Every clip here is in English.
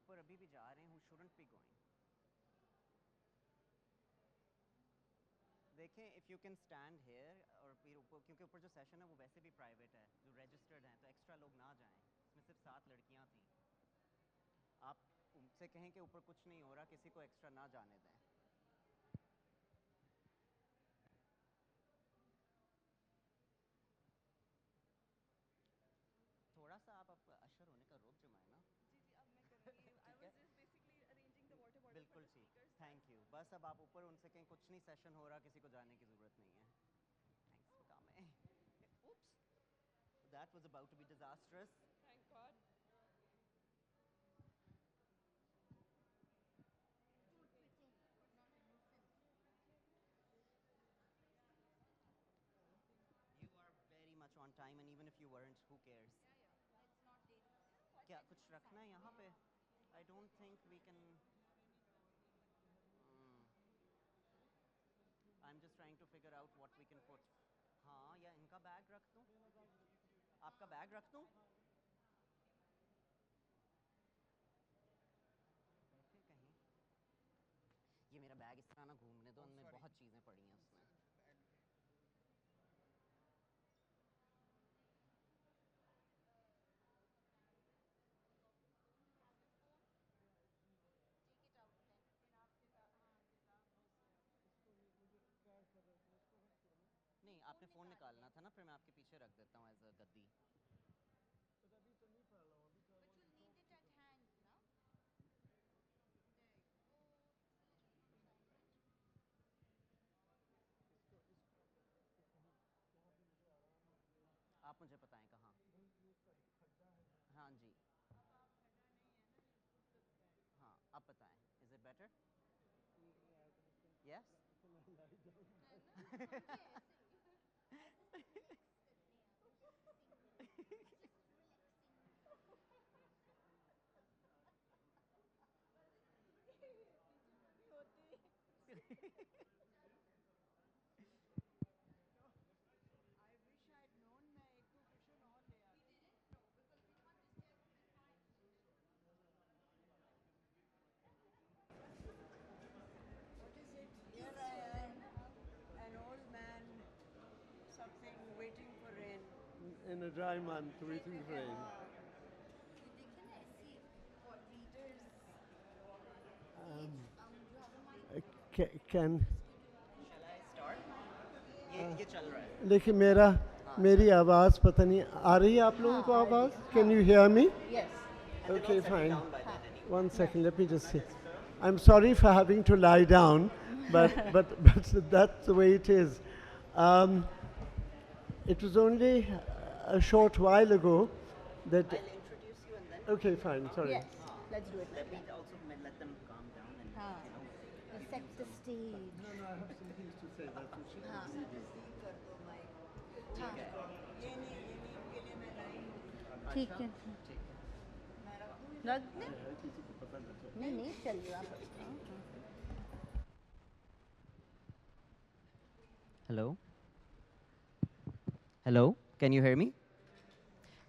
ऊपर अभी भी जा रहे हैं who shouldn't be going. देखें if you can stand here और फिर ऊपर क्योंकि ऊपर जो सेशन है वो वैसे भी प्राइवेट है जो रजिस्टर्ड हैं तो एक्स्ट्रा लोग ना जाएं इसमें सिर्फ 7 लड़कियां थी आप उनसे कहें कि ऊपर कुछ नहीं हो रहा किसी को एक्स्ट्रा ना जाने दें थोड़ा सा आप अशर होने का रोक जमाए ना जी जी अब मैं करूँगी I was just basically arranging the water bottle बिल्कुल ठीक थैंक यू बस अब आप ऊपर उनसे कहें कुछ नहीं सेशन हो रहा किसी को जाने की ज़रूरत नहीं है thanks for coming oops that was about to be disastrous thank God you are very much on time and even if you weren't who cares क्या कुछ रखना है यहाँ पे I don't think we can I'm just trying to figure out what we can put हाँ या इनका bag रख दूँ आपका बैग रख दूँ कहीं ये मेरा बैग इस तरह ना घूमने दो उनमें बहुत चीज़ें पड़ी हैं उसमें नहीं आपने फ़ोन निकालना था ना फिर मैं आपके पीछे रख देता हूँ एज अ गद्दी आप मुझे बताएं कहाँ हाँ जी हाँ अब बताएं is it better yes I wish I had known मैं एक दो क्वेश्चन और ले आती What is it? Here I am, an old man, something waiting for rain. In a dry month, waiting for rain. Can Shall I start? ये चल रहा है देखिए मेरी आवाज़ पता नहीं आ रही है आप लोगों को आवाज़ Can you hear me? Yes. Okay, fine. One second, let me just see. I'm sorry for having to lie down, but that's the way it is. It was only a short while ago that. I'll introduce you and then Okay, fine. Sorry. Yes. Let's do it. let me also let them calm down and you know Set the stage. No, I have some things to say. That's what she ठीक है रख दे नहीं चल रहा Hello? Hello? Can you hear me?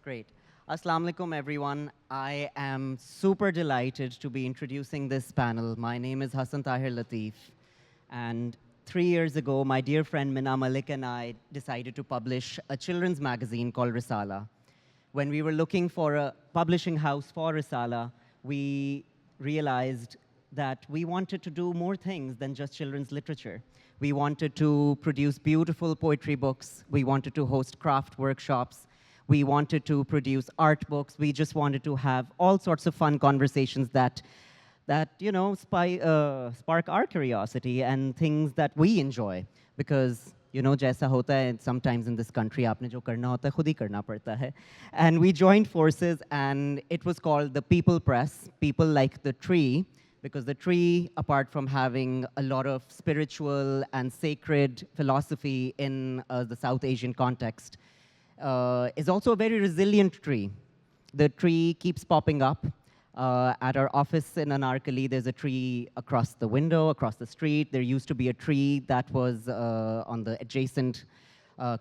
Great. Assalamu alaikum, everyone. I am super delighted to be introducing this panel. My name is Hassan Tahir Latif. And 3 years ago, my dear friend Mina, Malik, and I decided to publish a children's magazine called Risala. When we were looking for a publishing house for Risala, we realized that we wanted to do more things than just children's literature. We wanted to produce beautiful poetry books. We wanted to host craft workshops. We wanted to produce art books. We just wanted to have all sorts of fun conversations that you know, spark our curiosity and things that we enjoy. Because, you know, jaisa hota hai, sometimes in this country, aapne jo karna hota hai, khud hi karna padta hai. And we joined forces, and it was called the Peepul Press, people like the tree, because the tree, apart from having a lot of spiritual and sacred philosophy in the South Asian context, is also a very resilient tree. The tree keeps popping up. At our office in Anarkali, there's a tree across the window, across the street. There used to be a tree that was on the adjacent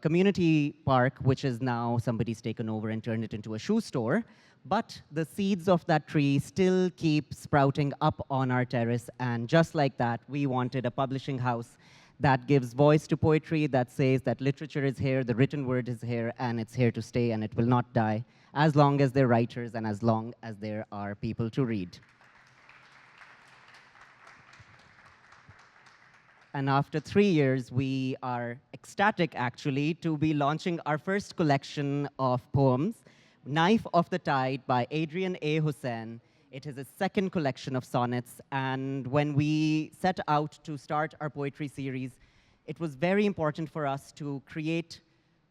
community park, which is now somebody's taken over and turned it into a shoe store. But the seeds of that tree still keep sprouting up on our terrace, and just like that, we wanted a publishing house that gives voice to poetry, that says that literature is here, the written word is here, and it's here to stay, and it will not die, as long as there are writers and as long as there are people to read. And after 3 years, we are ecstatic, actually, to be launching our first collection of poems, Knife of the Tide by Adrian A. Husain. It is a second collection of sonnets, and when we set out to start our poetry series, it was very important for us to create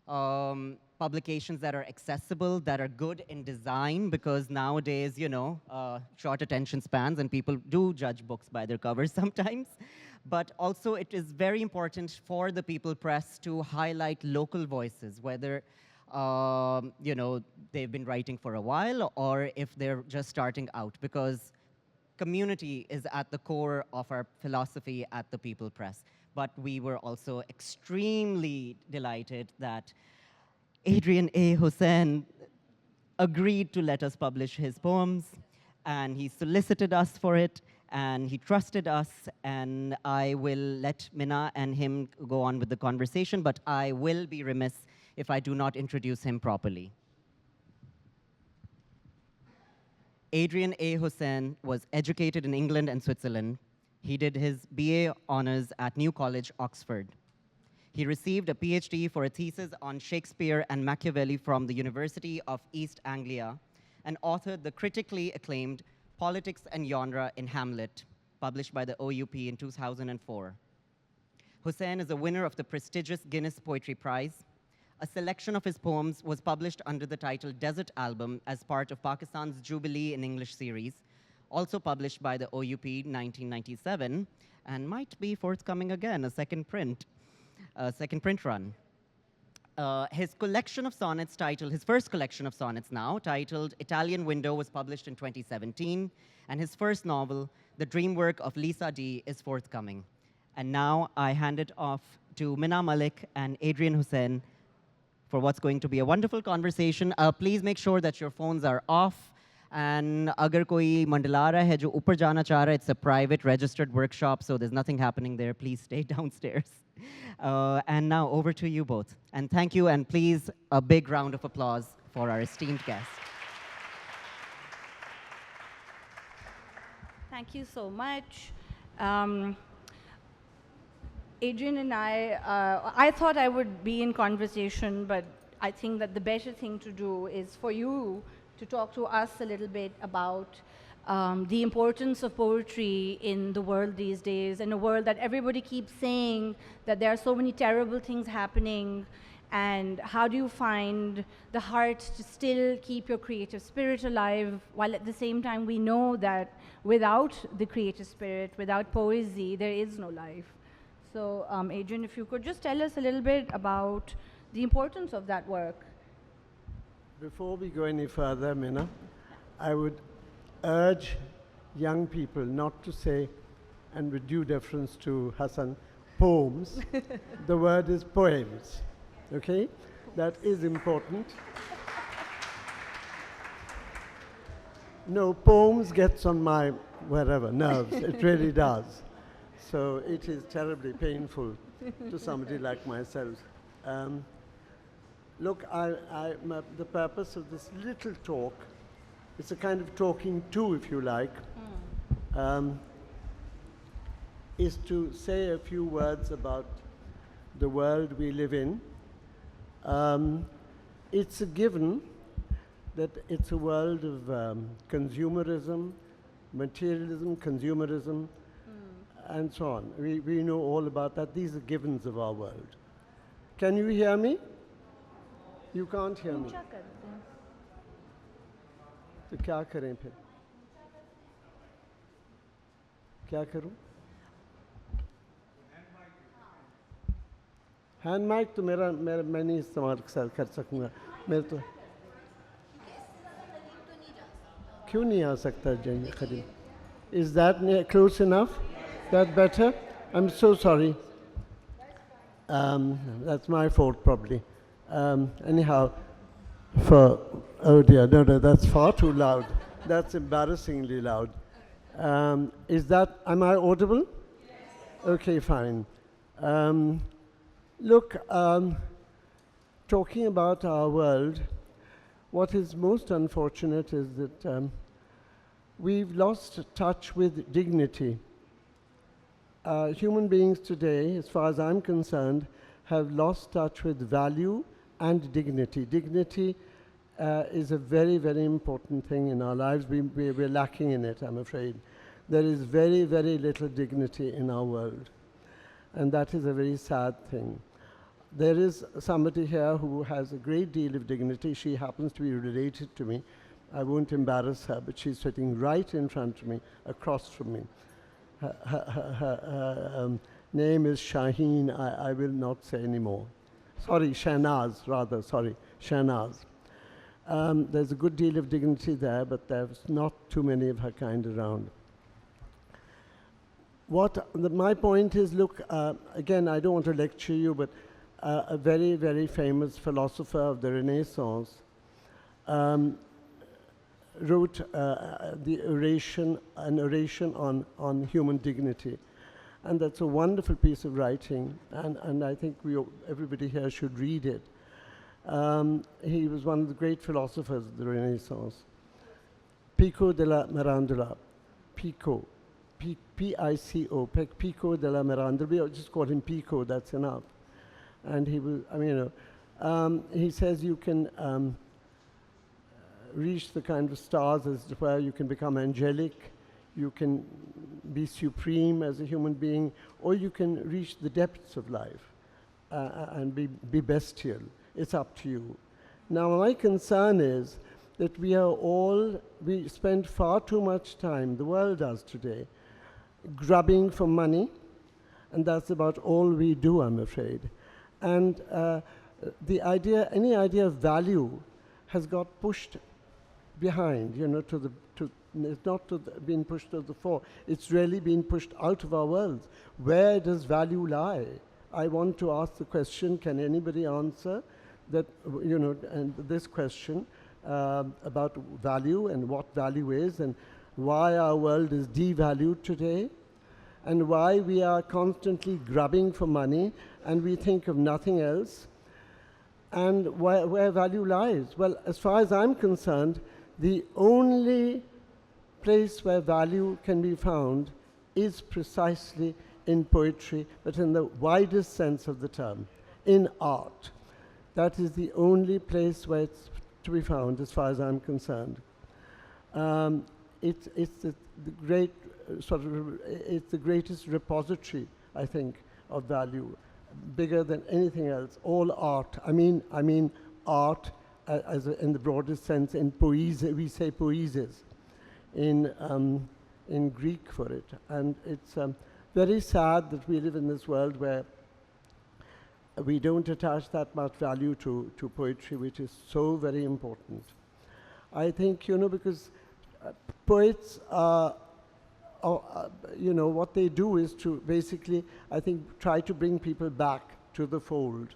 publications that are accessible, that are good in design, because nowadays, short attention spans, and people do judge books by their covers sometimes. But also, it is very important for the Peepul Press to highlight local voices, whether they've been writing for a while or if they're just starting out, because community is at the core of our philosophy at the Peepul Press. But we were also extremely delighted that Adrian A. Husain agreed to let us publish his poems, and he solicited us for it, and he trusted us, and I will let Mina and him go on with the conversation, but I will be remiss if I do not introduce him properly. Adrian A. Husain was educated in England and Switzerland. He did his BA honors at New College, Oxford. He received a PhD for a thesis on Shakespeare and Machiavelli from the University of East Anglia, and authored the critically acclaimed Politics and Genre in Hamlet, published by the OUP in 2004. Husain is a winner of the prestigious Guinness Poetry Prize. A selection of his poems was published under the title Desert Album as part of Pakistan's Jubilee in English series, also published by the OUP in 1997, and might be forthcoming again, a second print run. His collection of sonnets his first collection of sonnets now, titled Italian Window, was published in 2017, and his first novel, The Dream Work of Lisa D., is forthcoming. And now I hand it off to Mina, Malik, and Adrian Husain for what's going to be a wonderful conversation. Please make sure that your phones are off, and agar koi mandala raha hai jo upar jana cha raha hai, it's a private registered workshop, so there's nothing happening there. Please stay downstairs. And now over to you both. And thank you, and please a big round of applause for our esteemed guest. Thank you so much. Adrian and I thought I would be in conversation, but I think that the better thing to do is for you to talk to us a little bit about the importance of poetry in the world these days, in a world that everybody keeps saying that there are so many terrible things happening, and how do you find the heart to still keep your creative spirit alive, while at the same time we know that without the creative spirit, without poesy, there is no life. So Adrian, if you could just tell us a little bit about the importance of that work. Before we go any further, Mina, I would urge young people not to say, and with due deference to Hassan, poems. The word is poems, okay? That is important. No, poems gets on my, nerves. It really does. So it is terribly painful to somebody like myself. Look, the purpose of this little talk, it's a kind of talking to, if you like, is to say a few words about the world we live in. It's a given that it's a world of consumerism, materialism, consumerism, and so on. We know all about that. These are givens of our world. Can you hear me? You can't hear me. तो क्या करें फिर? क्या करूं? Hand mic तो मैं नहीं इस्तेमाल कर सकूंगा. मेरे तो क्यों नहीं आ सकता जंग खरीद? Is that close enough? That better? I'm so sorry. That's my fault probably. Anyhow, for, oh dear, no, that's far too loud. That's embarrassingly loud. Am I audible? Okay, fine. Um, Look, talking about our world, what is most unfortunate is that we've lost touch with dignity. Human beings today, as far as I'm concerned, have lost touch with value and dignity. Dignity is a very, very important thing in our lives. We're lacking in it, I'm afraid. There is very, very little dignity in our world. And that is a very sad thing. There is somebody here who has a great deal of dignity. She happens to be related to me. I won't embarrass her, but she's sitting right in front of me, across from me. Her name is Shaheen. I will not say any more. Sorry, Shahnaz, rather, sorry, Shahnaz. There's a good deal of dignity there, but there's not too many of her kind around. My point is, look, again, I don't want to lecture you, but a very, very famous philosopher of the Renaissance wrote an oration on human dignity. And that's a wonderful piece of writing, and I think everybody here should read it. He was one of the great philosophers of the Renaissance. Pico della Mirandola. Pico. P-I-C-O. Pico della Mirandola. We just call him Pico, that's enough. And he was, he says you can reach the kind of stars as to where you can become angelic, you can be supreme as a human being, or you can reach the depths of life and be bestial. It's up to you. Now, my concern is that we spend far too much time, the world does today, grubbing for money, and that's about all we do, I'm afraid. And any idea of value has got pushed behind, it's not been pushed to the fore. It's really been pushed out of our world. Where does value lie? I want to ask the question, can anybody answer that, and this question about value and what value is and why our world is devalued today and why we are constantly grubbing for money and we think of nothing else, and where value lies. Well, as far as I'm concerned, the only place where value can be found is precisely in poetry, but in the widest sense of the term, in art. That is the only place where it's to be found, as far as I'm concerned. It's the great it's the greatest repository, I think, of value, bigger than anything else. All art. I mean art in the broadest sense. In poesis, we say poesis in Greek for it, and it's very sad that we live in this world where we don't attach that much value to poetry, which is so very important. I think, because poets are, what they do is to basically, I think, try to bring people back to the fold,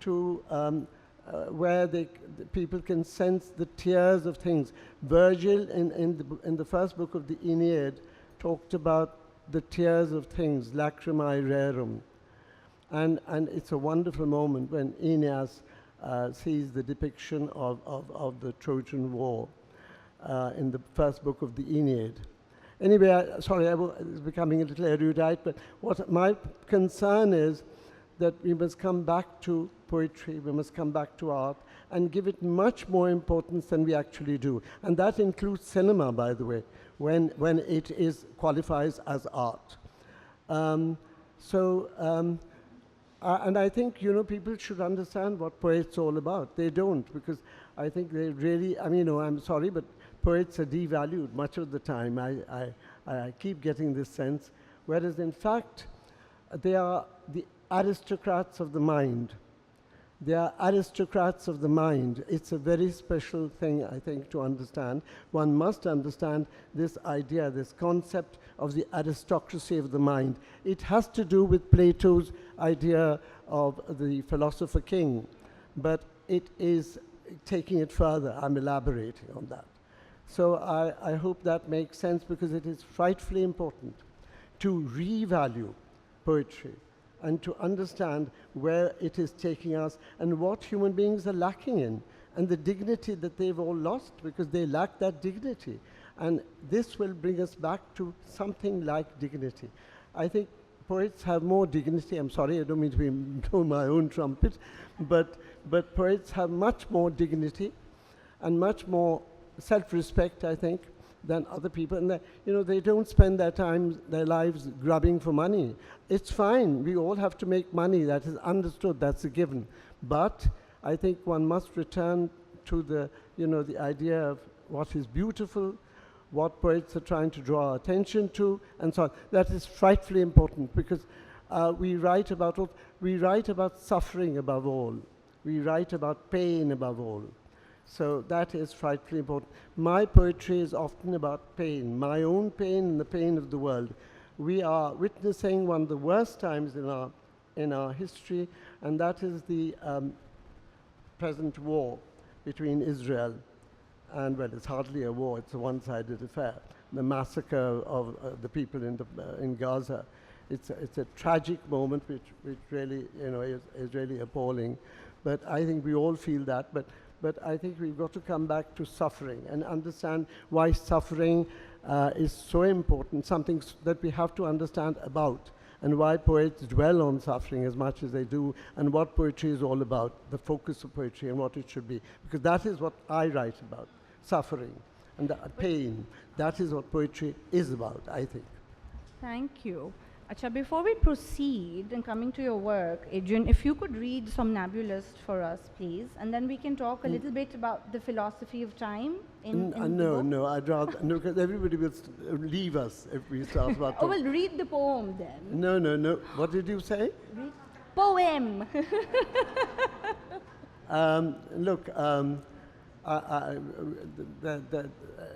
to where people can sense the tears of things. Virgil, in the first book of the Aeneid, talked about the tears of things, lacrimae rerum. And it's a wonderful moment when Aeneas sees the depiction of the Trojan War in the first book of the Aeneid. Anyway, sorry, it's becoming a little erudite, but what my concern is that we must come back to poetry, we must come back to art, and give it much more importance than we actually do. And that includes cinema, by the way, when it qualifies as art. And I think, people should understand what poets are all about. They don't, because I think they really, I'm sorry, but poets are devalued much of the time. I keep getting this sense, whereas in fact, they are the aristocrats of the mind. They are aristocrats of the mind. It's a very special thing, I think, to understand. One must understand this idea, this concept of the aristocracy of the mind. It has to do with Plato's idea of the philosopher king, but it is taking it further. I'm elaborating on that. So I hope that makes sense, because it is frightfully important to revalue poetry and to understand where it is taking us and what human beings are lacking in, and the dignity that they've all lost because they lack that dignity. And this will bring us back to something like dignity. I think poets have more dignity. I'm sorry, I don't mean to be blow my own trumpet, but poets have much more dignity and much more self-respect, I think, than other people. And they don't spend their lives grubbing for money. It's fine. We all have to make money. That is understood. That's a given. But I think one must return to the idea of what is beautiful, what poets are trying to draw our attention to, and so on. That is frightfully important, because we write about suffering above all. We write about pain above all. So that is frightfully important. My poetry is often about pain, my own pain and the pain of the world. We are witnessing one of the worst times in our history, and that is the present war between Israel and, well, it's hardly a war, it's a one-sided affair. The massacre of the people in Gaza. It's a tragic moment which really, is really appalling. But I think we all feel that. But I think we've got to come back to suffering and understand why suffering is so important, something that we have to understand about, and why poets dwell on suffering as much as they do, and what poetry is all about, the focus of poetry and what it should be. Because that is what I write about, suffering and the pain. That is what poetry is about, I think. Thank you. Acha, before we proceed in coming to your work, Adrian, if you could read Somnambulist for us, please, and then we can talk a little bit about the philosophy of time in the book. No, I'd rather, no, because everybody will leave us if we start about Oh, well, read the poem then. No. What did you say? Read poem. Look,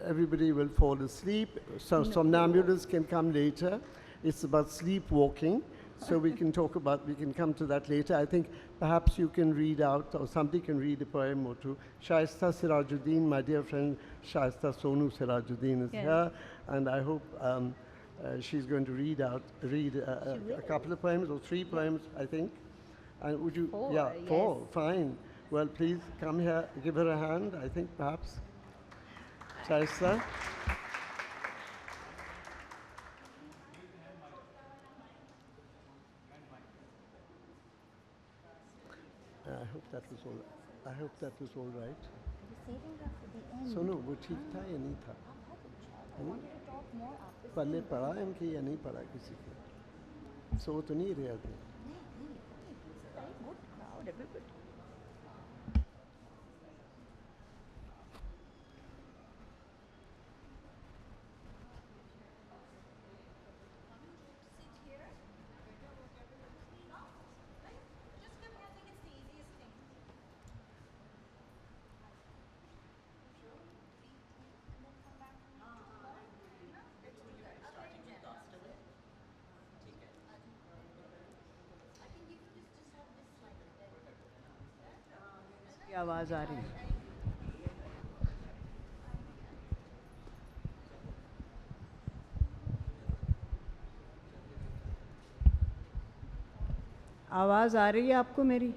everybody will fall asleep. So somnambulists can come later. It's about sleepwalking, so we can come to that later. I think perhaps you can read out, or somebody can read a poem or two. Shaista Sirajuddin, my dear friend Shaista Sonu Sirajuddin is here, and I hope she's going to read a couple of poems, or 3 poems, I think. And would you? 4, yeah, yes. 4, fine. Well, please come here, give her a hand, I think, perhaps. Shaista. I hope that was all. I hope that was all right. सुनो वो ठीक था या नहीं था? पहले पढ़ा इनके या नहीं पढ़ा किसी को? सो तो नहीं रहे थे. आवाज आ रही है. आवाज आ रही है आपको मेरी?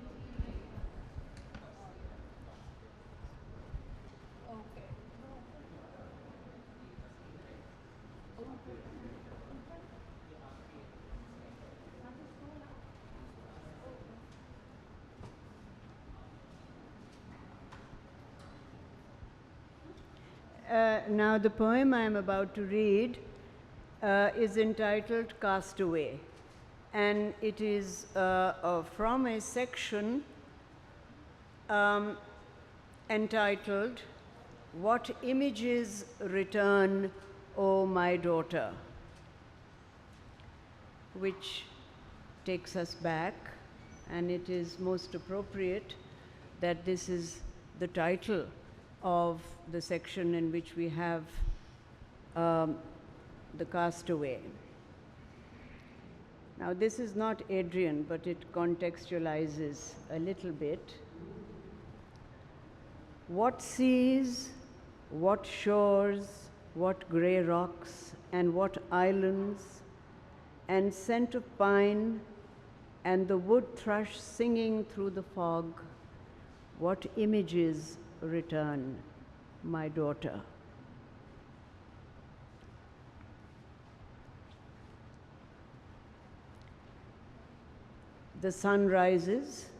Now the poem I am about to read is entitled Castaway, and it is from a section entitled What Images Return, O My Daughter, which takes us back, and it is most appropriate that this is the title of the section in which we have the castaway. Now this is not Adrian, but it contextualizes a little bit. What seas, what shores, what grey rocks, and what islands, and scent of pine, and the wood thrush singing through the fog, what images return, my daughter. The sun rises,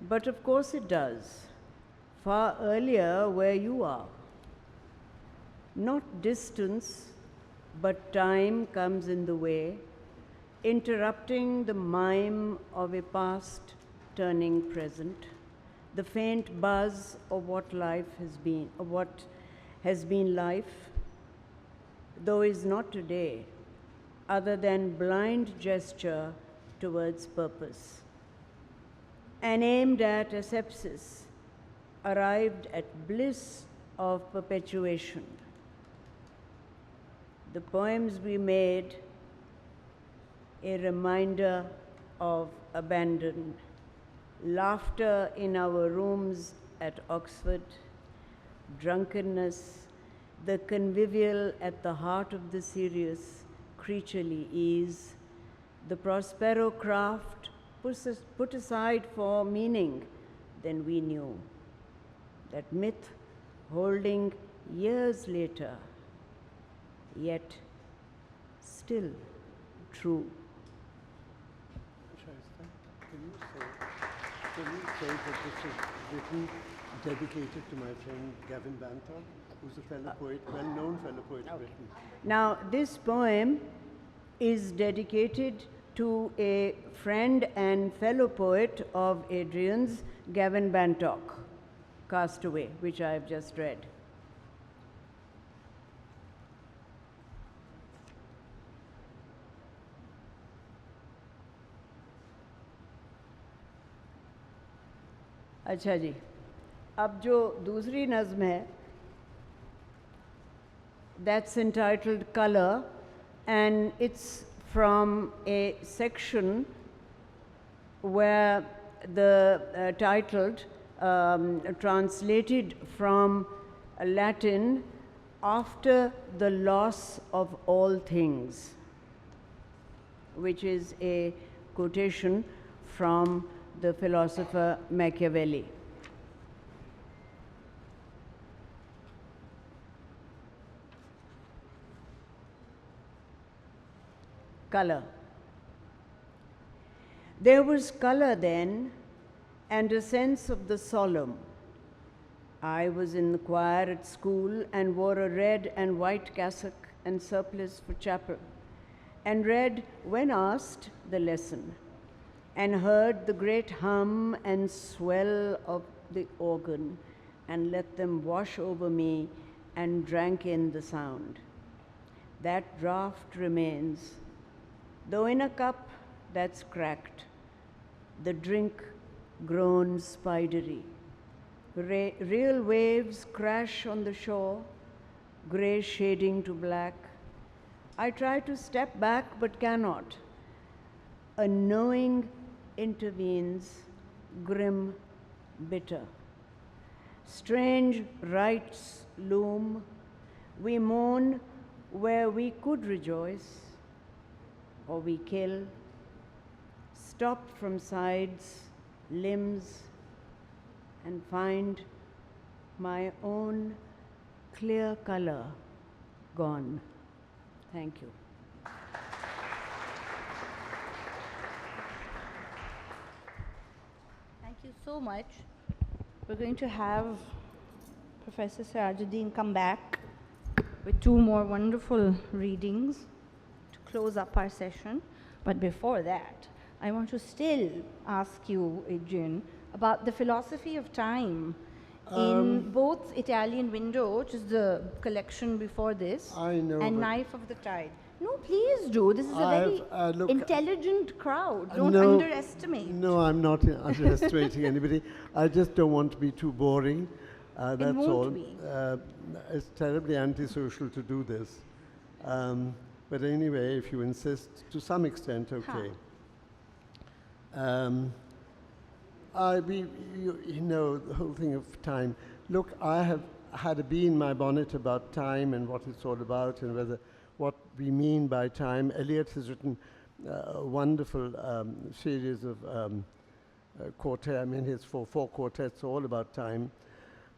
but of course it does, far earlier where you are. Not distance, but time comes in the way, interrupting the mime of a past turning present, the faint buzz of what life has been, of what has been life, though is not today, other than blind gesture towards purpose. And aimed at asepsis, arrived at bliss of perpetuation. The poems we made, a reminder of abandon, laughter in our rooms at Oxford, drunkenness, the convivial at the heart of the serious, creaturely ease, the prospero craft put aside for meaning than we knew, that myth holding years later, yet still true. Can you say that this is written, dedicated to my friend Gavin Banter, who's a fellow poet, well-known fellow poet of Britain? Now, this poem is dedicated to a friend and fellow poet of Adrian's, Gavin Bantock, Castaway, which I have just read. अच्छा जी, अब जो दूसरी नज़्म है, that's entitled Color, and it's from a section where the titled, translated from Latin, after the loss of all things, which is a quotation from the philosopher Machiavelli. Color. There was color then, and a sense of the solemn. I was in the choir at school and wore a red and white cassock and surplice for chapel, and read, when asked, the lesson, and heard the great hum and swell of the organ, and let them wash over me, and drank in the sound. That draught remains, though in a cup that's cracked, the drink grown spidery. Real waves crash on the shore, grey shading to black. I try to step back but cannot. A knowing intervenes, grim, bitter. Strange rites loom. We mourn where we could rejoice, or we kill, stop from sides, limbs, and find my own clear color gone. Thank you. Thank you so much. We're going to have Professor Sirajuddin come back with two more wonderful readings to close up our session. But before that, I want to still ask you, Adrian, about the philosophy of time in both Italian Window, which is the collection before this, I know, and but Knife of the Tide. No, please do. This is a very look, intelligent crowd. Don't no, underestimate. No, I'm not underestimating anybody. I just don't want to be too boring. That's won't all. be. It's terribly antisocial to do this. But anyway, if you insist, to some extent, okay. You know, the whole thing of time. Look, I have had a bee in my bonnet about time and what it's all about and what we mean by time. Eliot has written a wonderful series of quartet. I mean, his four quartets all about time.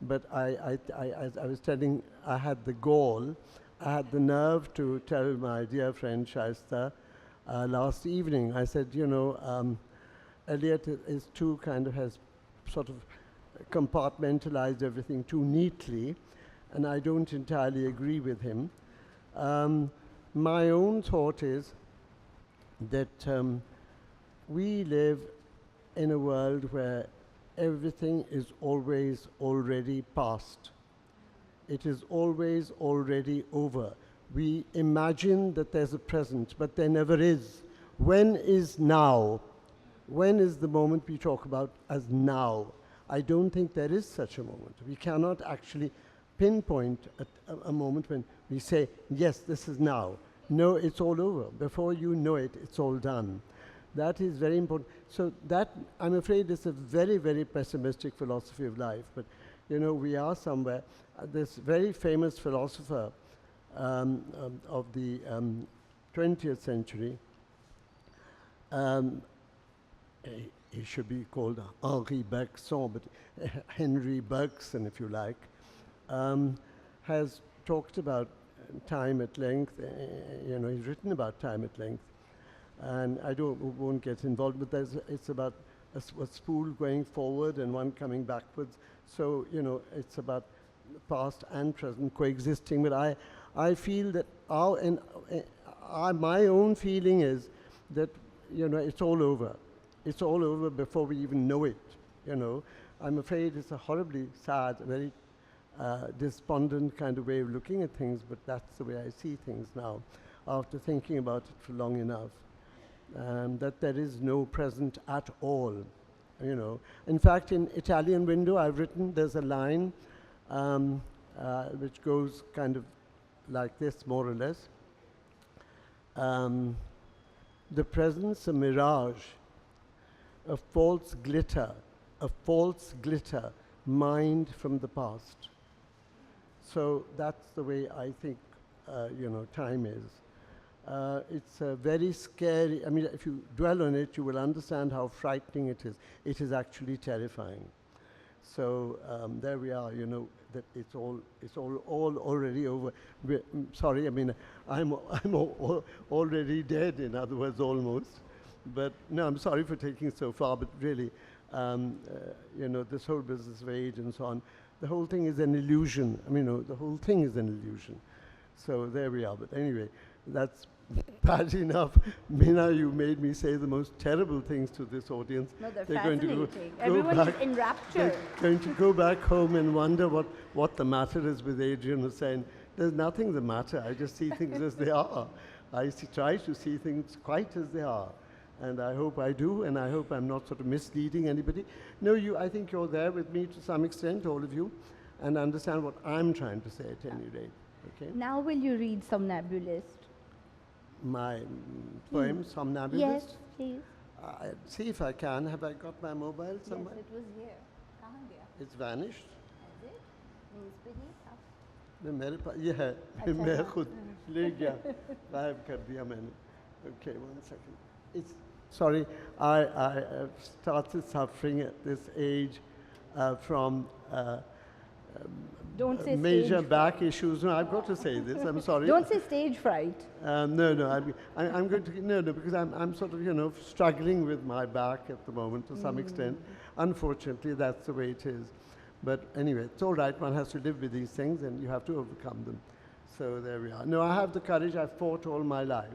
But as I was telling, I had the gall, I had the nerve to tell my dear friend Shaista last evening. I said, Eliot is too kind of has sort of compartmentalized everything too neatly, and I don't entirely agree with him. My own thought is that we live in a world where everything is always already past. It is always already over. We imagine that there's a present, but there never is. When is now? When is the moment we talk about as now? I don't think there is such a moment. We cannot actually pinpoint a moment when we say, yes, this is now. No, it's all over. Before you know it, it's all done. That is very important. So that, I'm afraid, is a very, very pessimistic philosophy of life. But, we are somewhere. This very famous philosopher of the 20th century, he should be called Henri Bergson, but Henry Bergson, if you like, has talked about time at length. He's written about time at length. And I won't get involved, but it's about a spool going forward and one coming backwards. So, it's about past and present coexisting. But I feel that my own feeling is that, it's all over. It's all over before we even know it, I'm afraid it's a horribly sad, very despondent kind of way of looking at things, but that's the way I see things now, after thinking about it for long enough. That there is no present at all, In fact, in Italian Window, I've written, there's a line which goes kind of like this, more or less. The present's a mirage, a false glitter, mined from the past. So that's the way I think, time is. It's very scary. I mean, if you dwell on it, you will understand how frightening it is. It is actually terrifying. So there we are. That it's all already over. Sorry, I mean, I'm already dead. In other words, almost. But no, I'm sorry for taking it so far. But really, this whole business of age and so on, the whole thing is an illusion. I mean, the whole thing is an illusion. So there we are. But anyway, that's bad enough. Mina, you made me say the most terrible things to this audience. No, they're going fascinating. to Everyone back, is enraptured. They're going to go back home and wonder what the matter is with Adrian Husain. There's nothing the matter. I just see things as they are. Try to see things quite as they are. And I hope I do, and I hope I'm not sort of misleading anybody. No, I think you're there with me to some extent, all of you, and understand what I'm trying to say at any rate. Okay? Now will you read Somnambulist? My poem, Somnambulist? Yes, please. See if I can. Have I got my mobile somewhere? Yes, it was here. It's vanished. Is it? मैं मेरे पास ये है मैं खुद ले गया गायब कर दिया मैंने. Okay, 1 second. Sorry, I started suffering at this age from Don't say major stage back issues. No, I've got to say this. I'm sorry. Don't say stage fright. No. I'm going to no because I'm sort of struggling with my back at the moment to some extent. Unfortunately, that's the way it is. But anyway, it's all right. One has to live with these things, and you have to overcome them. So there we are. No, I have the courage. I've fought all my life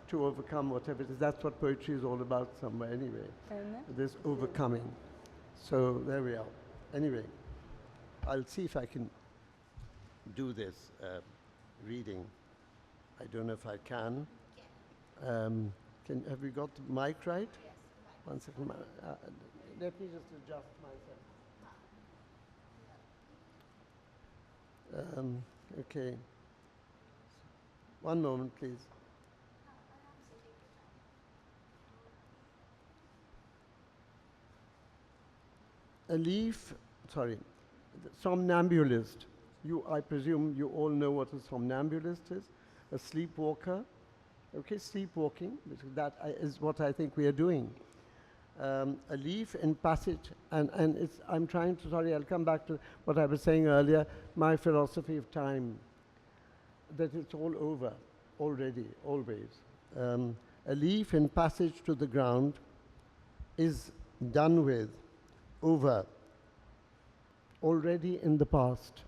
to overcome whatever it is. That's what poetry is all about somewhere anyway. This overcoming. So there we are. Anyway, I'll see if I can do this reading. I don't know if I can. Have we got the mic right? Yes. 1 second. Let me just adjust myself. Okay. 1 moment, please. A leaf, sorry, somnambulist. I presume you all know what a somnambulist is, a sleepwalker. Okay, sleepwalking, because that is what I think we are doing. A leaf in passage, and I'm trying to, sorry, I'll come back to what I was saying earlier, my philosophy of time, that it's all over already, always. A leaf in passage to the ground is done with, over, already in the past.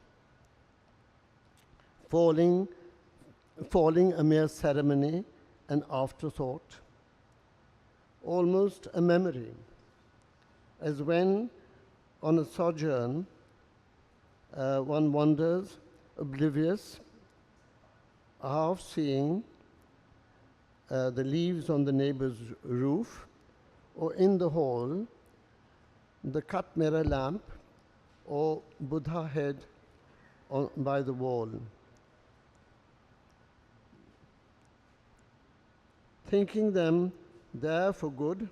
Falling a mere ceremony, an afterthought, almost a memory, as when on a sojourn one wanders, oblivious, half seeing the leaves on the neighbor's roof, or in the hall, the cut mirror lamp, or Buddha head by the wall. Thinking them there for good,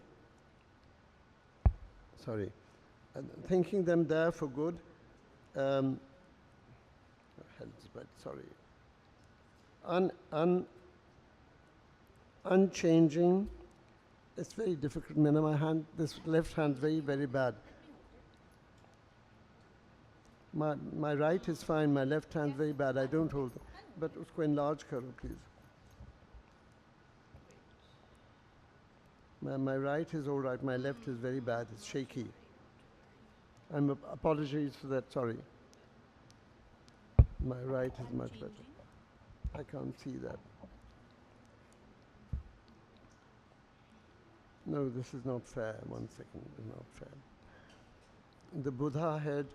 thinking them there for good, unchanging. It's very difficult, Mina, my hand, this left hand very, very bad. My right is fine, my left hand very bad, I don't hold it. But usko enlarge karo, please. My right is all right, my left is very bad, it's shaky. Apologies for that, sorry. My right is much better. I can't see that. No, this is not fair, 1 second, it's not fair. The Buddha head.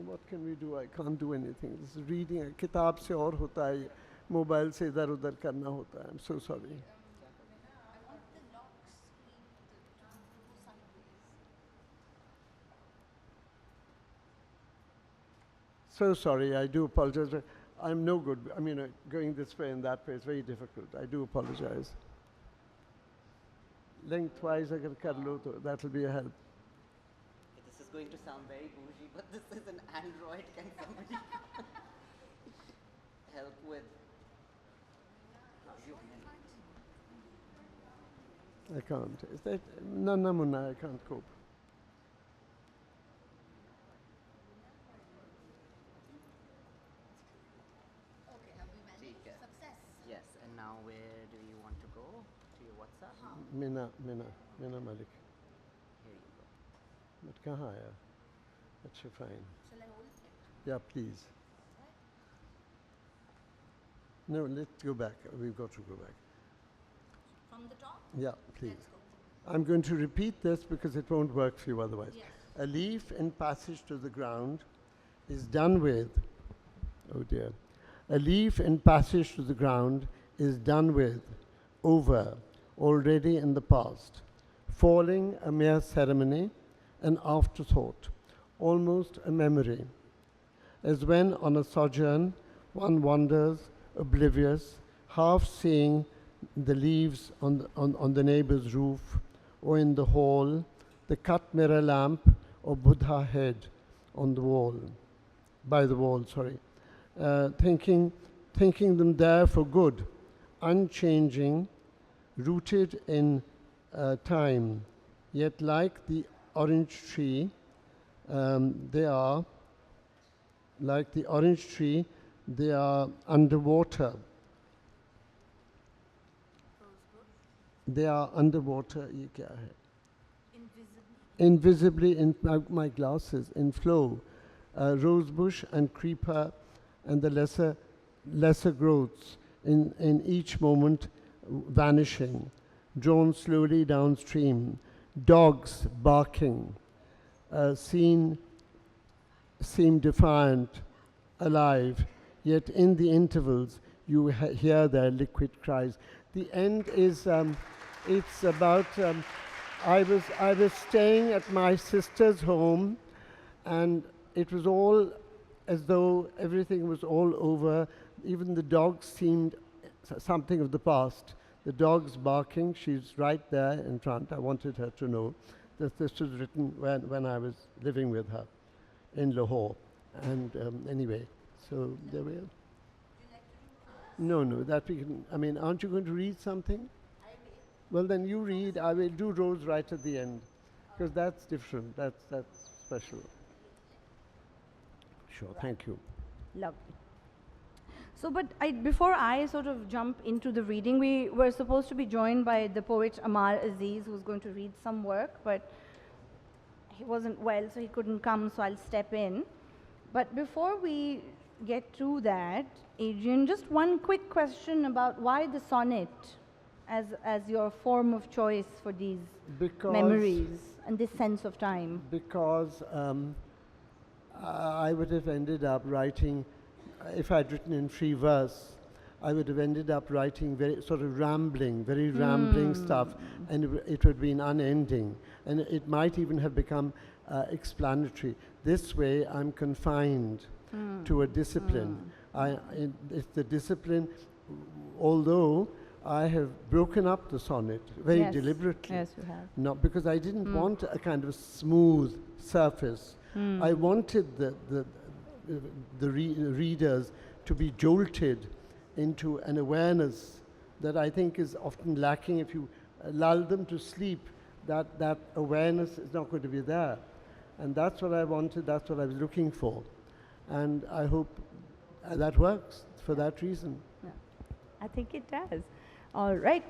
What can we do? I can't do anything. This is reading. किताब से और होता है, mobile से इधर उधर करना होता है. I'm so sorry. So sorry, I do apologize. I'm no good. I mean, going this way and that way is very difficult. I do apologize. Lengthwise, agar kar lo, to that will be a help. This is going to sound very bougie, but this is an Android. Can somebody help with? I can't. Is that Munna? I can't cope. Okay, have we managed success? Yes, and now where do you want to go? To your WhatsApp? Mina Malik. Here you go. But kahan aaya? Achha, fine. Shall I hold it? Yeah, please. No, let's go back. We've got to go back. From the top? Yeah, please. Let's go. I'm going to repeat this because it won't work for you otherwise. Yes. A leaf in passage to the ground is done with, oh dear. A leaf in passage to the ground is done with, over, already in the past. Falling a mere ceremony, an afterthought, almost a memory. As when on a sojourn one wanders, oblivious, half seeing the leaves on the neighbor's roof, or in the hall, the cut mirror lamp or Buddha head on the wall, by the wall, sorry. Thinking them there for good, unchanging, rooted in time, yet like the orange tree, they are underwater. They are underwater. Ye kya hai? Invisibly in my glasses, in flow. Rosebush and creeper and the lesser growths in each moment vanishing, drawn slowly downstream. Dogs barking, seem defiant, alive, yet in the intervals you hear their liquid cries. The end is, it's about, I was staying at my sister's home, and it was all as though everything was all over. Even the dogs seemed something of the past. The dog's barking, she's right there in front. I wanted her to know This was written when I was living with her in Lahore. And anyway, so there we are. No, that we can. I mean, aren't you going to read something? I will. Well, then you read. I will do Rose right at the end, because that's different. That's special. Sure. Thank you. Lovely. So, but before I sort of jump into the reading, we were supposed to be joined by the poet Amar Aziz, who's going to read some work, but he wasn't well, so he couldn't come, so I'll step in. But before we get to that, Adrian, just one quick question about why the sonnet as your form of choice for these memories and this sense of time. Because I would have ended up writing, if I'd written in free verse, I would have ended up writing very sort of rambling stuff, and it would have been unending, and it might even have become explanatory. This way, I'm confined to a discipline. It's the discipline, although I have broken up the sonnet very deliberately. Yes, you have. Not because I didn't want a kind of smooth surface. I wanted the readers to be jolted into an awareness that I think is often lacking. If you lull them to sleep, that awareness is not going to be there. And that's what I wanted, that's what I was looking for. And I hope that works for that reason. Yeah, I think it does. All right.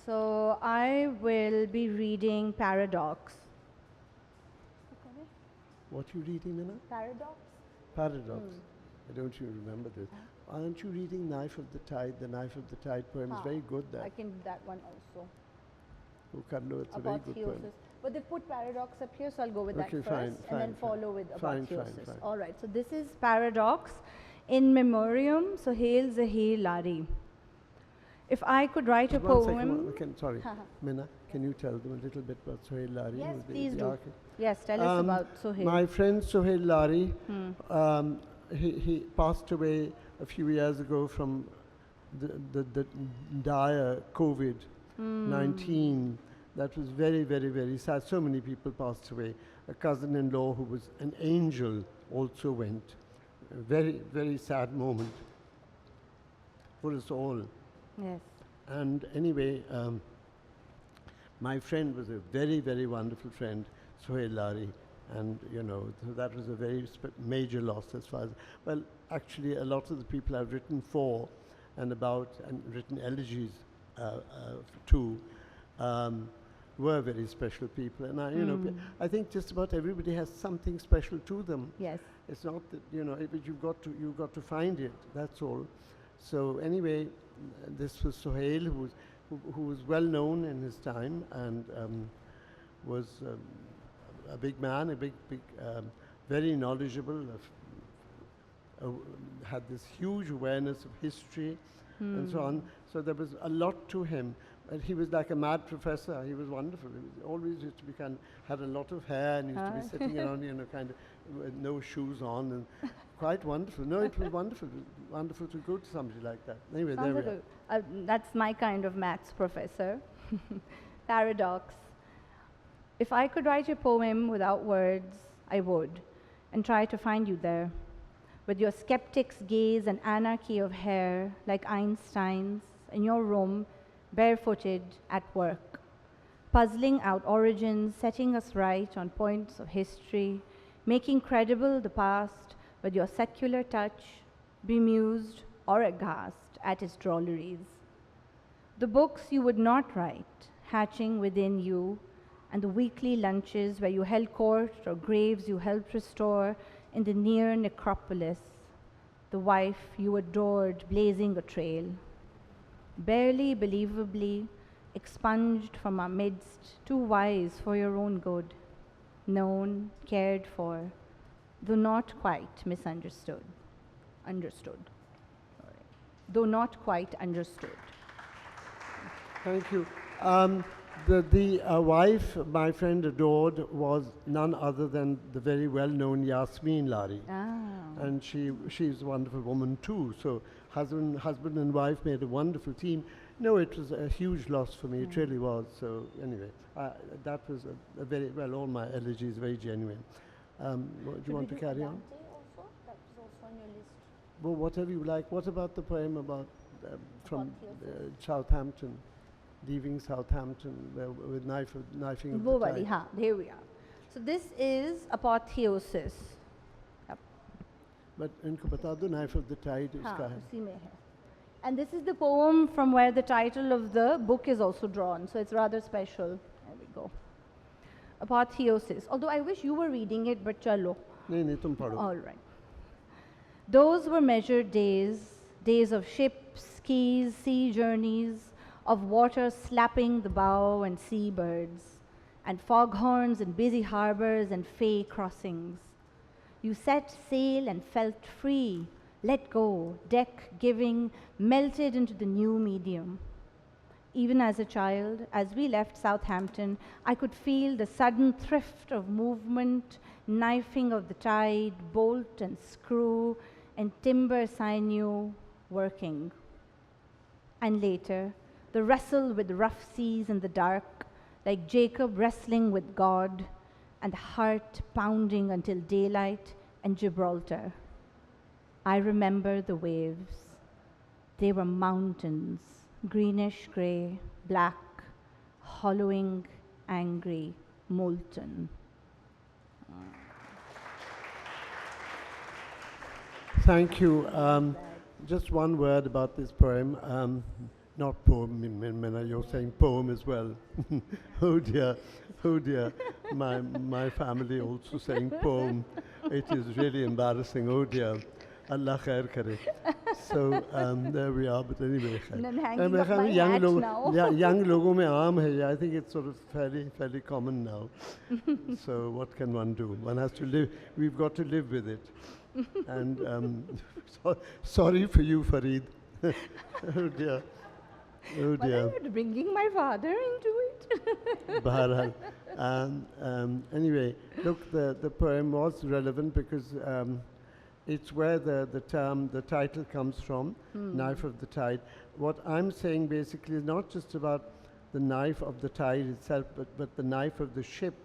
So I will be reading Paradox. What are you reading, Mina? Paradox? Paradox. I don't even remember this. Aren't you reading Knife of the Tide? The Knife of the Tide poem is very good there. I can do that one also. Oh, Carlo, it's a very good poem. Apotheosis. But they put Paradox up here, so I'll go with that Okay, first fine, and then fine, follow with fine, Apotheosis. fine. All right. So this is Paradox in memoriam Sohail Zahir Lari. If I could write a One second, poem. sorry. Mina, can you tell them a little bit about Sohail Lari? Yes, who was please the do. architect? Yes, tell us about Sohail. My friend Sohail Lari, he passed away a few years ago from the dire COVID-19. That was very, very, very sad. So many people passed away. A cousin-in-law who was an angel also went. A very, very sad moment for us all. Yes. And anyway, my friend was a very, very wonderful friend, Sohail Lari. And, you know, so that was a very major loss as far as, well, actually a lot of the people I've written for and about and written elegies to were very special people. And I, you know, I think just about everybody has something special to them. Yes. It's not that, you know, but you've got to find it, that's all. So anyway, this was Sohail, who was well known in his time and was a big man, very knowledgeable, had this huge awareness of history and so on. So there was a lot to him. And he was like a mad professor. He was wonderful. He was always used to be had a lot of hair and used to be sitting around, you know, kind of with no shoes on and quite wonderful. No, it was wonderful. It was wonderful to go to somebody like that. Anyway, Sounds there we like are. that's my kind of maths professor. Paradox. If I could write a poem without words, I would, and try to find you there, with your skeptic's gaze and anarchy of hair, like Einstein's, in your room, barefooted at work, puzzling out origins, setting us right on points of history, making credible the past with your secular touch, bemused or aghast at its drolleries. The books you would not write, hatching within you, and the weekly lunches where you held court or graves you helped restore in the near necropolis, the wife you adored blazing a trail, barely believably expunged from our midst, too wise for your own good, known, cared for, though not quite misunderstood. Understood. Sorry. Though not quite understood. Thank you. The wife my friend adored was none other than the very well-known Yasmin Lari. And she's a wonderful woman too. So husband and wife made a wonderful team. No, it was a huge loss for me. It really was. So anyway, that was a very well. All my elegies very genuine. Do you want to carry on? Also? That was also on your list. Well, whatever you like. What about the poem about from Apotheosis. Southampton, leaving Southampton with knifing of वो the वाली, tide? हाँ, there we are. So this is apotheosis. But इनको बता दो knife of the tide हाँ, उसका है. उसी में है. And this is the poem from where the title of the book is also drawn, so it's rather special. There we go. Apotheosis. Although I wish you were reading it, but chalo. नहीं तुम पढ़ो. All right. Those were measured days, days of ships, quays, sea journeys, of water slapping the bow and seabirds, and foghorns and busy harbors and fay crossings. You set sail and felt free, let go, deck giving, melted into the new medium. Even as a child, as we left Southampton, I could feel the sudden thrift of movement, knifing of the tide, bolt and screw, and timber sinew working. And later, the wrestle with rough seas in the dark, like Jacob wrestling with God, and the heart pounding until daylight and Gibraltar. I remember the waves. They were mountains, greenish gray, black, hollowing, angry, molten. Thank you. Just one word about this poem. Not poem, Mina, you're saying poem as well. Oh dear, oh dear. My family also saying poem. It is really embarrassing. Oh dear. Allah khair kare. So there we are. But anyway, And I'm hanging up my young hat logo, now. yeah, young logo mein aam hai. I think it's sort of fairly common now. So what can one do? One has to live. We've got to live with it. And sorry for you, Fareed. Oh dear. Oh Why dear. are you bringing my father into it? Baharhal. Anyway, look, the poem was relevant because it's where the title comes from, Knife of the Tide. What I'm saying basically is not just about the knife of the tide itself, but the knife of the ship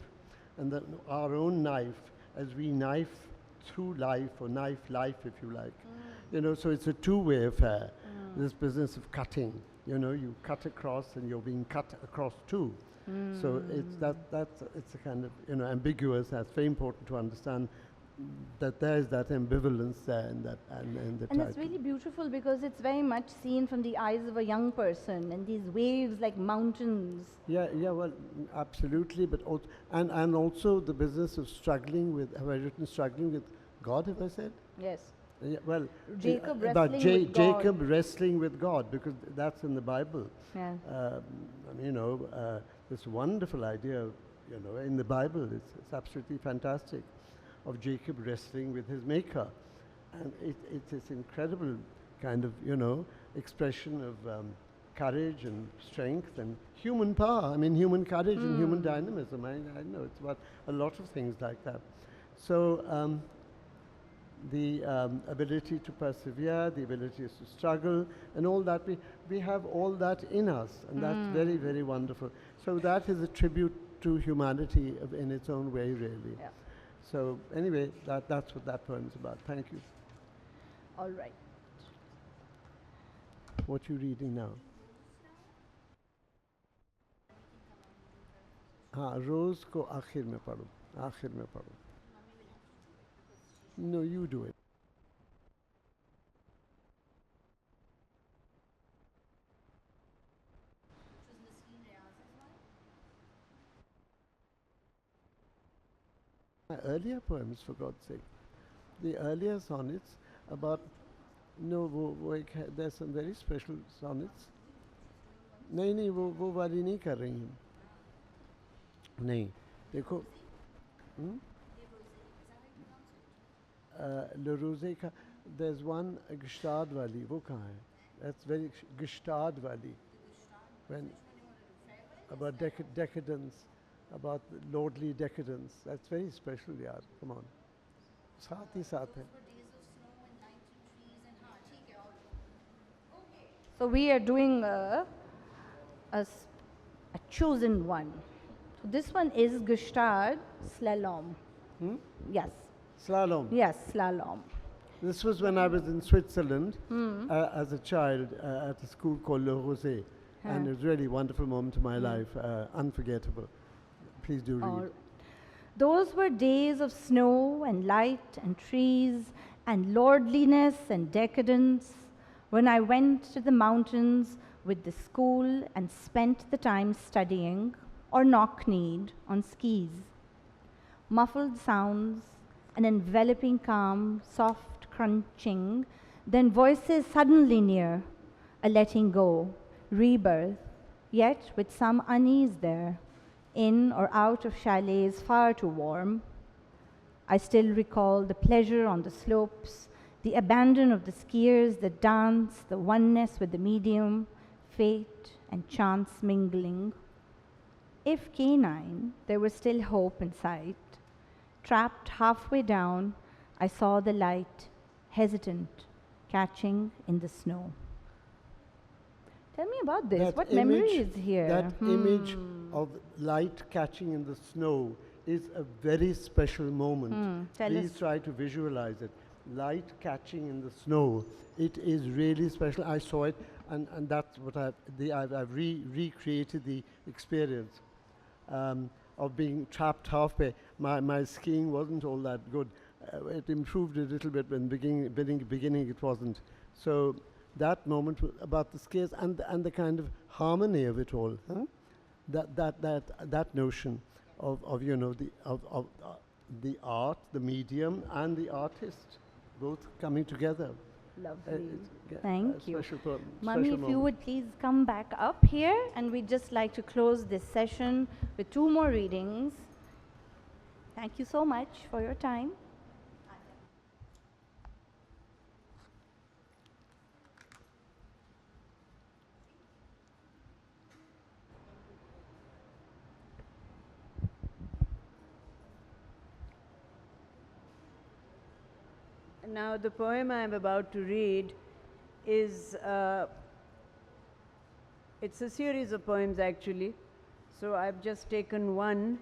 and our own knife as we knife through life or knife life, if you like. You know, so it's a two-way affair, this business of cutting. You know, you cut across and you're being cut across too. So it's it's a kind of, you know, ambiguous. That's very important to understand that there is that ambivalence there in that and in the And title. it's really beautiful because it's very much seen from the eyes of a young person and these waves like mountains. Yeah, well, absolutely, but also, and also the business of struggling with, have I written struggling with God, have I said? Yes. Yeah, well, Jacob about wrestling with God. Jacob wrestling with God, because that's in the Bible. Yeah. You know, this wonderful idea, you know, in the Bible, it's absolutely fantastic, of Jacob wrestling with his maker. And it's this incredible kind of, you know, expression of courage and strength and human power. I mean, human courage and human dynamism. I know it's about a lot of things like that. So the ability to persevere, the ability to struggle, and all that, we have all that in us, and that's very, very wonderful. So that is a tribute to humanity in its own way, really. Yeah. So anyway, that's what that poem is about. Thank you. All right. What are you reading now? हाँ, रोज को आखिर में पढ़ो, आखिर में पढ़ो. No, you do it. My earlier poems, for God's sake. The earlier sonnets about, no, there's some very special sonnets. नहीं वो वाली नहीं कर रही हूँ. नहीं, देखो. Le Rosé ka, there's one Gestad Wali, wo kahan hai? That's very Gestad Wali. When about decadence, about lordly decadence. That's very special, yaar. Come on. Saath hi saath hai. So we are doing a a chosen one. So this one is Gestalt Slalom. Yes, Slalom. yes, slalom. This was when I was in Switzerland as a child at a school called Le Rosé. And it was really a wonderful moment of my life, unforgettable. Please do read. Those were days of snow and light and trees and lordliness and decadence, when I went to the mountains with the school and spent the time studying, or knock-kneed on skis. Muffled sounds, an enveloping calm, soft crunching, then voices suddenly near, a letting go, rebirth, yet with some unease there, in or out of chalets far too warm. I still recall the pleasure on the slopes, the abandon of the skiers, the dance, the oneness with the medium, fate and chance mingling. If canine, there was still hope in sight. Trapped halfway down, I saw the light, hesitant, catching in the snow. Tell me about this. That What image- memory is here? That image of light catching in the snow is a very special moment. Tell Please us. try to visualize it. Light catching in the snow. It is really special. I saw it, and that's what I've recreated the experience of being trapped halfway. My skiing wasn't all that good. It improved a little bit when beginning it wasn't. So that moment about the skiers and the kind of harmony of it all, that notion of you know the art, the medium, and the artist both coming together. Lovely. It's Thank a you. special Mummy, special if you moment. would please come back up here, and we'd just like to close this session with 2 more readings. Thank you so much for your time. Now, the poem I'm about to read is, it's a series of poems actually. So I've just taken one,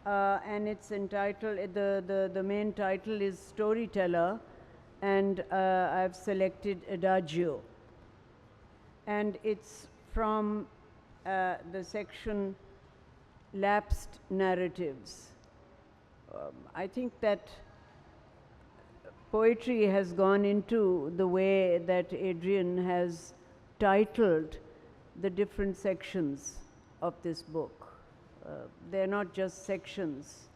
and it's entitled, the main title is Storyteller, and I've selected Adagio. And it's from the section Lapsed Narratives. I think that poetry has gone into the way that Adrian has titled the different sections of this book. They're not just sections.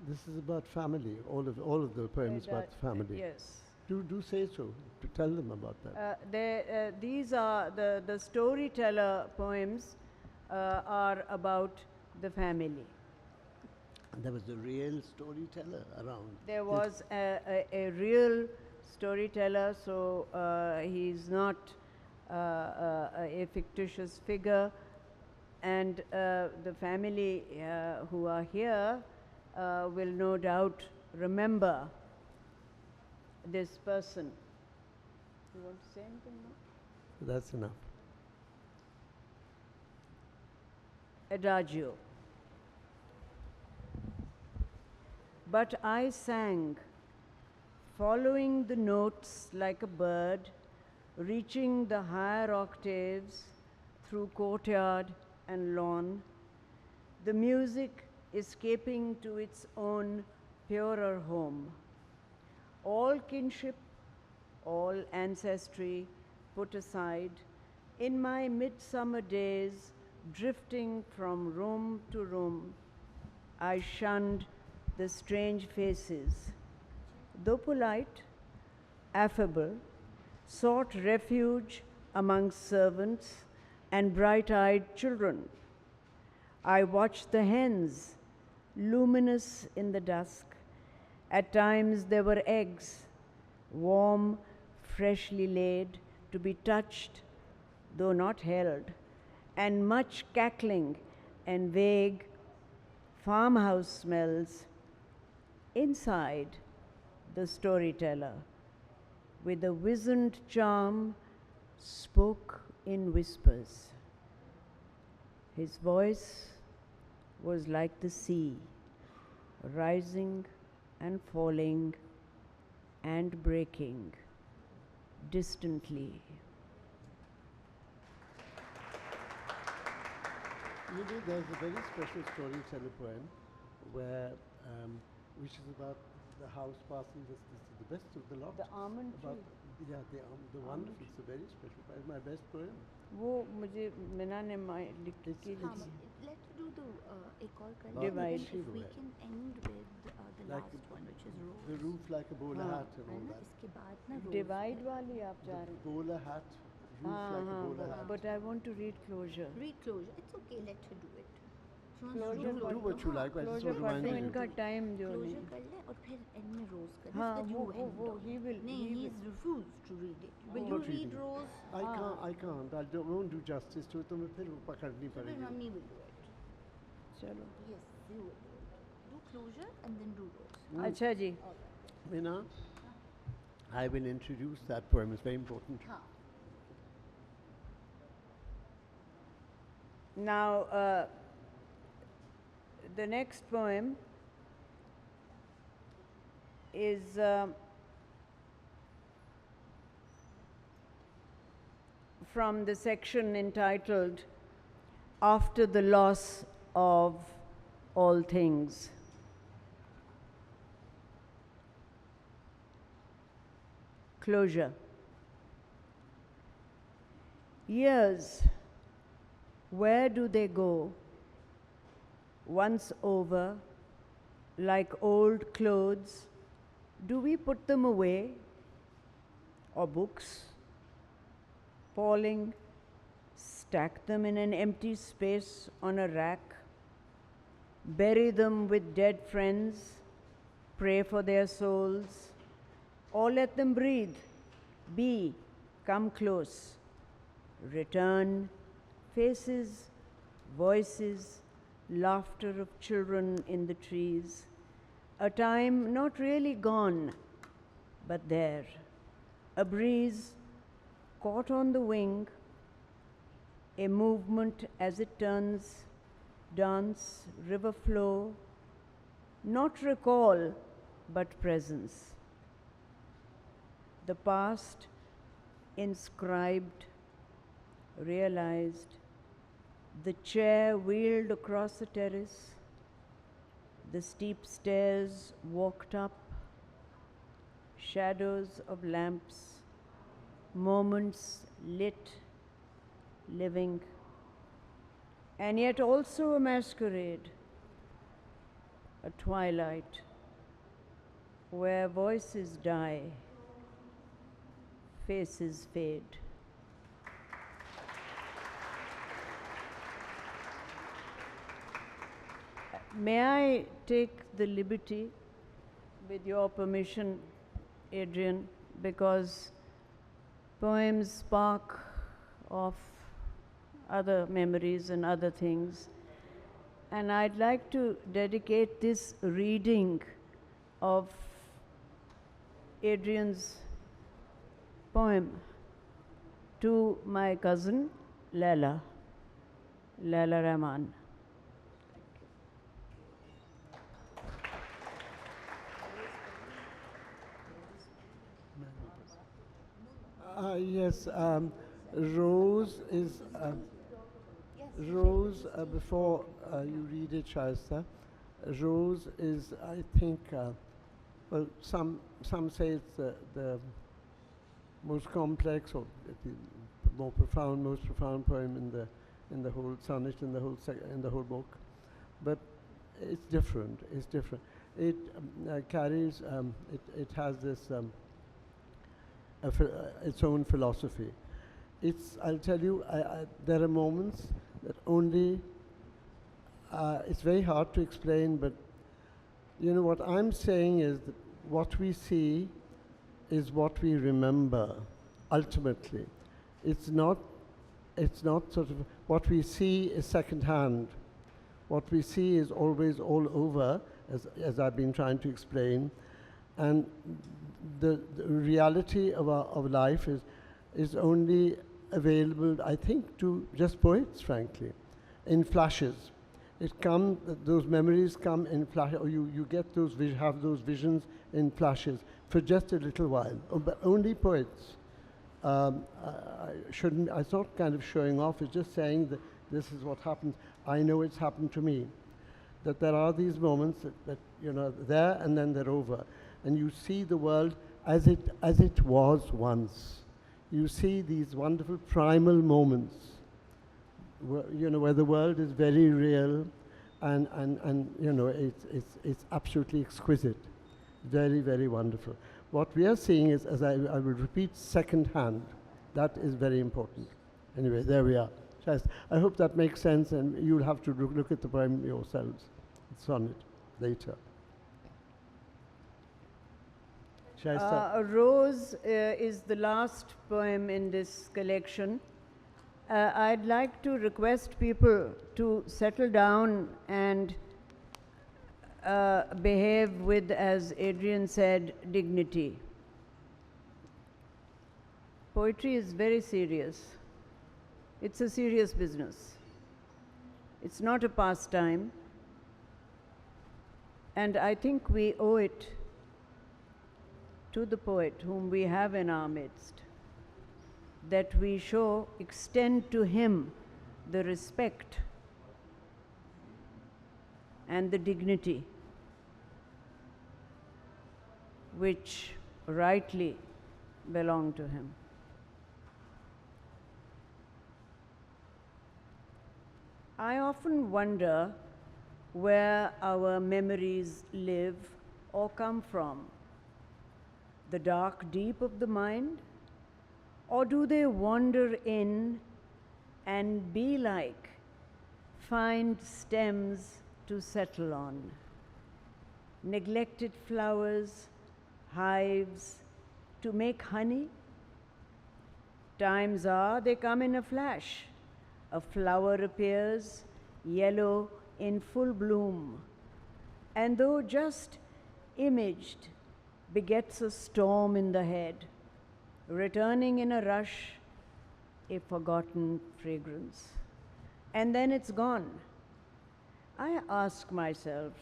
This is about family. All of the poems about family. Yes. Do say so. To tell them about that. These are the storyteller poems are about the family. There was a real storyteller around. There was a real storyteller, so he's not a fictitious figure, and the family who are here will no doubt remember this person. You want to say anything more? That's enough. Adagio. But I sang, following the notes like a bird, reaching the higher octaves through courtyard and lawn, the music escaping to its own purer home. All kinship, all ancestry put aside, in my midsummer days, drifting from room to room, I shunned the strange faces. Though polite, affable, sought refuge among servants and bright-eyed children. I watched the hens, luminous in the dusk. At times there were eggs, warm, freshly laid, to be touched, though not held, and much cackling and vague farmhouse smells. Inside, the storyteller, with a wizened charm, spoke in whispers. His voice was like the sea, rising and falling and breaking distantly. You know, there's a very special storyteller poem where, which is about the house passing the best of the lot. The almond about, tree. Yeah, the wonderful. It's a very special poem. My best poem. वो मुझे मीना ने लिख के हाँ, दी। let's do the एक और कर Not लेते हैं, Divide. if we can end with the Like last one, which is The rose. roof like a bowler हाँ. hat and है all ना, that. इसके बाद ना rose डिवाइड है। वाली आप जा रहे हैं? Bowler hat, roof हाँ like a हाँ, bowler hat. but I want to read closure. Read closure. It's okay. Let her do it. She wants to Closure do कर Do low. what you like. I just Closure want to कर remind दो, you. इनका time जो Closure नहीं। कर ले और फिर end में rose कर ले. हाँ, so that you end वो, on. he will- नहीं, he he's refused to read it. Will you Not read reading. rose? I can't. I won't do justice to it. तो मैं फिर वो पकड़नी So then पड़ेगी. mummy will do it. चलो। Yes, you will do it. Do closure and then do rose. अच्छा जी। Mina, I will introduce that poem. It's very important. हाँ. Now, the next poem is from the section entitled After the Loss of All Things. Closure. Years, where do they go? Once over, like old clothes, do we put them away? Or books? Falling, stack them in an empty space on a rack, bury them with dead friends, pray for their souls, or let them breathe, be, come close, return, faces, voices, laughter of children in the trees, a time not really gone, but there, a breeze caught on the wing, a movement as it turns, dance, river flow, not recall, but presence. The past inscribed, realized, the chair wheeled across the terrace, the steep stairs walked up, shadows of lamps, moments lit, living, and yet also a masquerade, a twilight where voices die, faces fade. May I take the liberty, with your permission, Adrian, because poems spark of other memories and other things. And I'd like to dedicate this reading of Adrian's poem to my cousin, Laila Rahman. Yes, Rose is Rose. Before you read it, Shaista, Rose is, I think, well, some say it's the most complex or the most profound poem in the whole sonnet, in the whole book, but it's different. It's different. It carries. It has this. Its own philosophy. I'll tell you, there are moments that only, it's very hard to explain, but you know what I'm saying is that what we see is what we remember, ultimately. It's not sort of, what we see is second-hand. What we see is always all over, as I've been trying to explain, and the reality of life is only available, I think, to just poets, frankly, in flashes. Those memories come in flash, or you get those, have those visions in flashes for just a little while. But only poets. It's not kind of showing off, it's just saying that this is what happens. I know it's happened to me. That there are these moments that there and then they're over. And you see the world as it was once. You see these wonderful primal moments where the world is very real and it's absolutely exquisite. Very, very wonderful. What we are seeing is, as I will repeat, second hand. That is very important. Anyway, there we are. I hope that makes sense, and you'll have to look at the poem yourselves. It's on it later. Shall I start? A Rose is the last poem in this collection. I'd like to request people to settle down and behave with, as Adrian said, dignity. Poetry is very serious. It's a serious business. It's not a pastime. And I think we owe it to the poet whom we have in our midst that we extend to him the respect and the dignity which rightly belong to him. I often wonder where our memories live or come from. The dark deep of the mind? Or do they wander in and be like, find stems to settle on? Neglected flowers, hives to make honey? Times are they come in a flash. A flower appears, yellow in full bloom, and though just imaged, begets a storm in the head, returning in a rush, a forgotten fragrance. And then it's gone. I ask myself,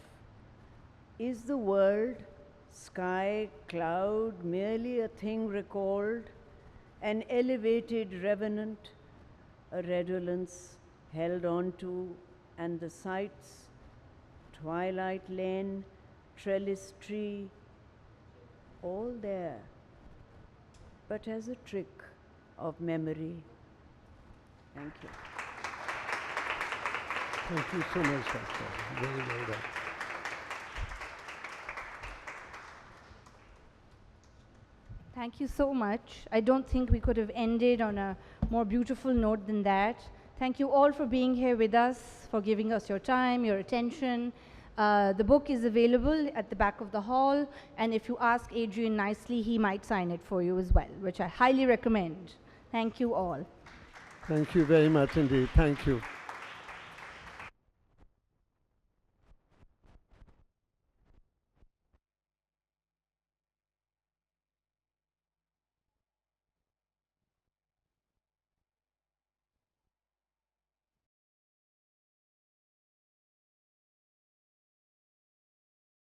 is the world, sky, cloud, merely a thing recalled, an elevated revenant, a redolence held on to, and the sights, twilight lane, trellis tree, all there, but as a trick of memory. Thank you. Thank you so much, Doctor. Very well done. Thank you so much. I don't think we could have ended on a more beautiful note than that. Thank you all for being here with us, for giving us your time, your attention. The book is available at the back of the hall, and if you ask Adrian nicely, he might sign it for you as well, which I highly recommend. Thank you all. Thank you very much indeed. Thank you.